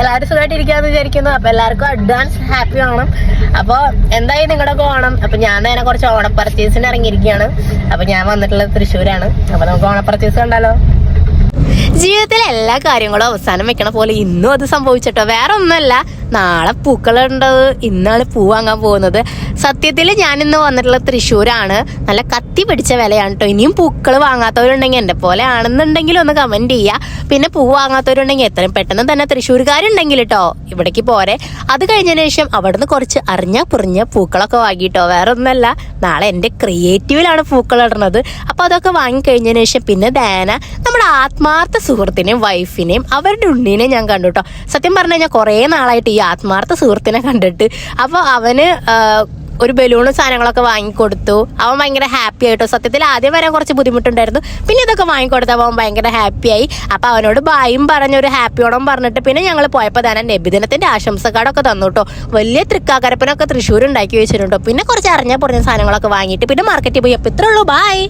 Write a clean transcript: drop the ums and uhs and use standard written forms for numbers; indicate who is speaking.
Speaker 1: എല്ലാവരും സുഖമായിട്ടിരിക്കാന്ന് വിചാരിക്കുന്നു. അപ്പൊ എല്ലാവർക്കും അഡ്വാൻസ് ഹാപ്പി ഓണം. അപ്പൊ എന്തായി നിങ്ങളുടെ ഓണം? അപ്പൊ ഞാൻ തന്നെ കുറച്ച് ഓണ പർച്ചേസിന് ഇറങ്ങിയിരിക്കുകയാണ്. അപ്പൊ ഞാൻ വന്നിട്ടുള്ളത് തൃശ്ശൂരാണ്. അപ്പൊ നമുക്ക് ഓണ പർച്ചേസ് കണ്ടാലോ? ജീവിതത്തിലെ എല്ലാ കാര്യങ്ങളും അവസാനം വെക്കണ പോലെ ഇന്നും അത് സംഭവിച്ചിട്ടോ. വേറെ ഒന്നുമല്ല, നാളെ പൂക്കളുണ്ടത്, ഇന്നാണ് പൂ വാങ്ങാൻ പോകുന്നത്. സത്യത്തിൽ ഞാൻ ഇന്ന് വന്നിട്ടുള്ളത് തൃശ്ശൂരാണ്. നല്ല കത്തി പിടിച്ച വിലയാണ് കേട്ടോ. ഇനിയും പൂക്കൾ വാങ്ങാത്തവരുണ്ടെങ്കിൽ എൻ്റെ പോലെ ആണെന്നുണ്ടെങ്കിൽ ഒന്ന് കമന്റ് ചെയ്യുക. പിന്നെ പൂ വാങ്ങാത്തവരുണ്ടെങ്കിൽ എത്രയും പെട്ടെന്ന് തന്നെ തൃശ്ശൂർക്കാരുണ്ടെങ്കിൽ കേട്ടോ ഇവിടേക്ക് പോരെ. അത് കഴിഞ്ഞതിന് ശേഷം അവിടുന്ന് കുറച്ച് അറിഞ്ഞ പുറിഞ്ഞ പൂക്കളൊക്കെ വാങ്ങിട്ടോ. വേറെ ഒന്നല്ല, നാളെ എൻ്റെ ക്രിയേറ്റീവിലാണ് പൂക്കൾ ഇടുന്നത്. അപ്പൊ അതൊക്കെ വാങ്ങിക്കഴിഞ്ഞതിന് ശേഷം പിന്നെ നമ്മുടെ ആത്മാർത്ഥ സുഹൃത്തിനെയും വൈഫിനെയും അവരുടെ ഉണ്ണീനെയും ഞാൻ കണ്ടു കേട്ടോ. സത്യം പറഞ്ഞു കഴിഞ്ഞാൽ കുറേ നാളായിട്ട് ഈ ആത്മാർത്ഥ സുഹൃത്തിനെ കണ്ടിട്ട്. അപ്പോൾ അവന് ഒരു ബലൂണും സാധനങ്ങളൊക്കെ വാങ്ങിക്കൊടുത്തു. അവൻ ഭയങ്കര ഹാപ്പി ആയിട്ടോ. സത്യത്തിൽ ആദ്യം വരാൻ കുറച്ച് ബുദ്ധിമുട്ടുണ്ടായിരുന്നു. പിന്നെ ഇതൊക്കെ വാങ്ങിക്കൊടുത്തപ്പോൾ അവൻ ഭയങ്കര ഹാപ്പിയായി. അപ്പൊ അവനോട് ബായും പറഞ്ഞ ഒരു ഹാപ്പി ഓണം പറഞ്ഞിട്ട് പിന്നെ ഞങ്ങൾ പോയപ്പോൾ തന്നെ നബിദിനത്തിന്റെ ആശംസ കാർഡൊക്കെ തന്നു കേട്ടോ. വലിയ തൃക്കാക്കരപ്പനൊക്കെ തൃശ്ശൂർ ഉണ്ടാക്കി വെച്ചിട്ടുണ്ടോ. പിന്നെ കുറച്ച് അറിഞ്ഞ പറഞ്ഞ സാധനങ്ങളൊക്കെ വാങ്ങിയിട്ട് പിന്നെ മാർക്കറ്റിൽ പോയി. അപ്പൊ ഇത്രേ ഉള്ളൂ. ബായ്.